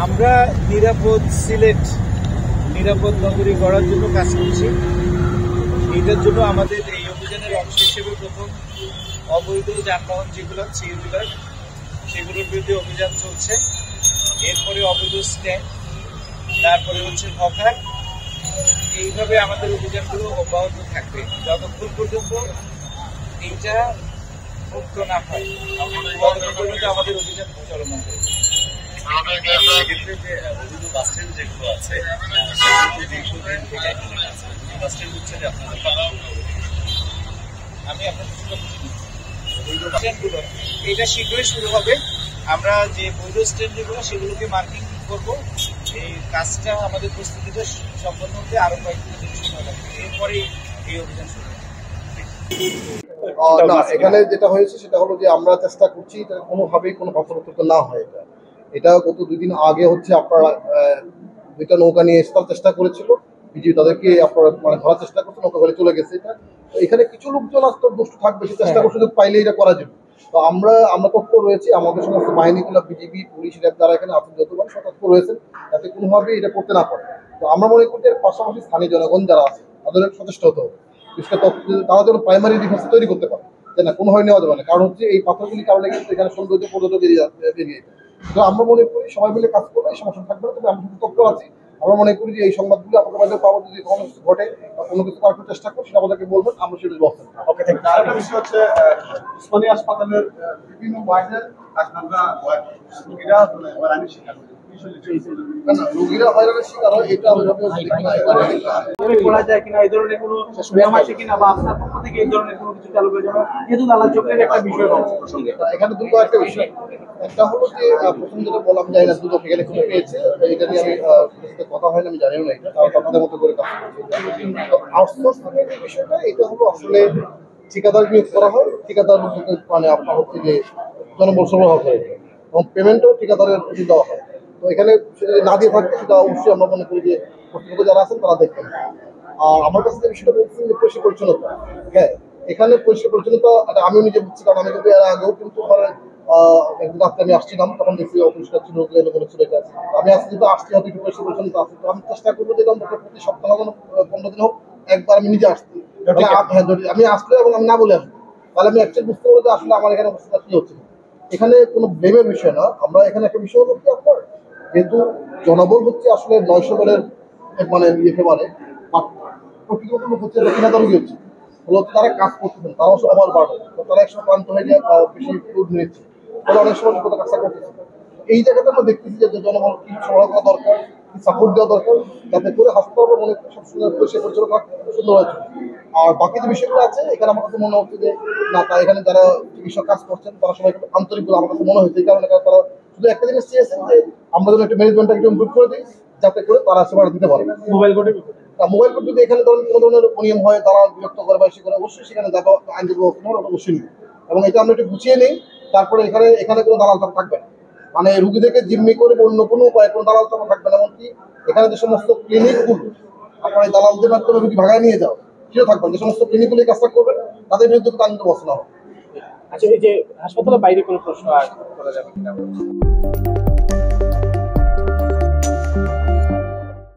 আমরা নিরাপদ সিলেট, নিরাপদ নগরী গড়ার জন্য কাজ করছি। এটার জন্য আমাদের এই অভিযানের অংশ হিসেবে প্রথম অবৈধ যানবাহন যেগুলো সিএনজিগুলো সেগুলোর বিরুদ্ধে অভিযান চলছে। এরপরে অবৈধ স্ট্যান্ড, তারপরে হচ্ছে হকার। এইভাবে আমাদের অভিযানগুলো অব্যাহত থাকবে যতক্ষণ পর্যন্ত এইটা মুক্ত না হয়, ততক্ষণ পর্যন্ত আমাদের অভিযান চলমান থাকবে। বাস স্ট্যান্ড যেগুলো আছে আমি আপনার স্ট্যান্ডগুলো এটা শীঘ্রই শুরু হবে। আমরা যে বৈধ স্ট্যান্ড যেগুলো সেগুলোকে মার্কিং করব। এই কাজটা আমাদের প্রস্তুতিটা সম্পন্ন হতে আরো কয়েকদিন সময় লাগবে, এরপরেই এই অভিযান শুরু হবে। না, এখানে যেটা হয়েছে সেটা হলো যে আমরা চেষ্টা করছি এটা কোনোভাবেই কোনো হস্তক্ষেপ না হয়। এটা গত 2 দিন আগে হচ্ছে আপনারা 2টা নৌকা নিয়ে এসে চেষ্টা করেছিল, বিজিবি তাদেরকে আপনারা মানে ধরার চেষ্টা করছে, নৌকা ঘরে চলে গেছে। এটা এখানে কিছু লোকজন আসতে দুষ্ট থাকবে, সে চেষ্টা করছে পাইলে এটা করা যাবে। তো আমরা তৎপর রয়েছি, আমাদের সমস্ত বাহিনীগুলো বিজিবি, পুলিশ, র্যাব যারা এখানে আছেন যতবার তৎপর রয়েছেন যাতে কোনোভাবেই এটা করতে না পারে। তো আমরা মনে করি এর পাশাপাশি স্থানীয় জনগণ যারা আছে তাদের সচেষ্ট হতে হবে, তারা যেন প্রাইমারি ডিফেন্স তৈরি করতে পারে, যে না কোনোভাবে নেওয়া যাবে না। কারণ হচ্ছে এই পাথরগুলির কারণে কিন্তু এখানে সৌন্দর্য পর্যটক বেরিয়ে যায়। তো আমরা মনে করি সবাই মিলে কাজ করলে এই সমস্যা থাকবে না। তবে আমরা শুধু তথ্য আছি, আমরা মনে করি যে এই সংবাদগুলো আপনাদের মাঝে পাবো, যদি কোনো কিছু ঘটে বা কোনো কিছু করার চেষ্টা করি সেটা আমাদেরকে বলবেন, আমরা সেটা ব্যবস্থা নেব। ওকে, থ্যাংক ইউ। আরেকটা বিষয় হচ্ছে উসমানী হাসপাতালের বিভিন্ন ওয়ার্ডের রোগীরা হয়রানির শিকার হচ্ছে। রোগীরা হয়রানির শিকার হয় এটা আমরা করা যায় কিনা, এই ধরনের কোনো নিয়ম আছে কিনা, বা আপনার পক্ষ থেকে এই ধরনের কোনো কিছু চালু করে যাবে, যেহেতু দালাল চক্রের একটা বিষয় প্রসঙ্গে এখানে দুটো একটা বিষয়। একটা হলো যে প্রথম যেটা বললাম যে না দুটো এখানে খুঁজে পেয়েছে, এটা নিয়ে আমি কথা হয় না, আমি জানিও না, এটা তারা আপনাদের মতো করে কাজ করছে। আউটসোর্সিংয়ের যে বিষয়টা, এটা হলো আসলে ঠিকাদার নিয়োগ করা হয়, ঠিকাদার মানে আপনার হচ্ছে যে জনবল সরবরাহ করে এবং পেমেন্টও ঠিকাদারের দেওয়া হয়। তো এখানে না দিয়ে থাকবে সেটা অবশ্যই আমরা মনে করি যে কর্তৃপক্ষ যারা আছেন তারা দেখবেন। আর আমার কাছে যে বিষয়টা বলছেন যে পরিষ্কার পরিচ্ছন্নতা, হ্যাঁ এখানে পরিষ্কার পরিচ্ছন্নতা আমিও নিজে বুঝছি, কারণ আমি কিন্তু এর আগেও কিন্তু একদিন রাত্রে আমি আসছিলাম, তখন দেখছি অপরিষ্কার ছিল, ছিল এটা। আমি আজকে কিন্তু আসছি, হয়তো একটু পরিষ্কার পরিচ্ছন্নতা আছে। তো আমি চেষ্টা করবো যে প্রতি সপ্তাহ 15 দিন হোক একবার আমি নিজে আসছি। হ্যাঁ, যদি আমি আসলে এবং আমি না বলে আসবো, তাহলে আমি অ্যাকচুয়ালি বুঝতে পারবো যে আসলে আমার এখানে অবস্থা কি হচ্ছে। এখানে কোনো ব্লেমের বিষয় না। আমরা এখানে একটা বিষয় হচ্ছে আপনার যেহেতু জনবল হচ্ছে আসলে 900 দলের মানে একেবারে প্রকৃত লোক হচ্ছে ঠিকাদারই হচ্ছে, মূলত তারা কাজ করতেছেন, তারাও ওভার বাড়ে, তারা একসময় ক্লান্ত হয়ে যায়, বেশি ফুড নিচ্ছে, তাহলে অনেক সময় কত কাজটা করতেছে। এই জায়গাটা আমরা দেখতেছি যে জনবল কি সরবরাহ করা দরকার, কি সাপোর্ট দেওয়া দরকার, যাতে করে হাসপাতাল মনে সবসময় পরিষ্কার পরিচ্ছন্ন সুন্দর হয়েছে। আর বাকি যে বিষয়গুলো আছে এখানে আমার কাছে মনে হচ্ছে যে না, তা এখানে যারা চিকিৎসক কাজ করছেন তারা সবাই আন্তরিক বলে আমার কাছে মনে হয়েছে। এই কারণে তারা শুধু একটা জিনিস চেয়েছেন যে আমরা যেন একটা ম্যানেজমেন্টটা একটু ইমপ্রুভ করে দিই, যাতে করে তারা সেবাটা দিতে পারে। মোবাইল কোর্টে মোবাইল কোর্ট যদি এখানে ধরেন কোনো ধরনের অনিয়ম হয়, তারা বিরক্ত করে বা সে করে, অবশ্যই সেখানে যাবো, আইনগত ব্যবস্থা নেওয়ার অবশ্যই নেই। এবং এটা আমরা একটু গুছিয়ে নেই, তারপরে এখানে কোনো দালাল চাপ থাকবে না, মানে রুগীদেরকে জিম্মি করে অন্য কোনো উপায়ে কোনো দালাল চাপ থাকবে না। এমনকি এখানে যে সমস্ত ক্লিনিকগুলো আপনার এই দালালদের মাধ্যমে রুগী ভাগায় নিয়ে যাও সেও থাকবে, যে সমস্ত ক্লিনিকগুলো কাজটা করবেন তাদের বিরুদ্ধে আইনগত ব্যবস্থা নেওয়া হবে। আচ্ছা, এই যে হাসপাতালের বাইরে কোনো প্রশ্ন করা যাবে কিনা?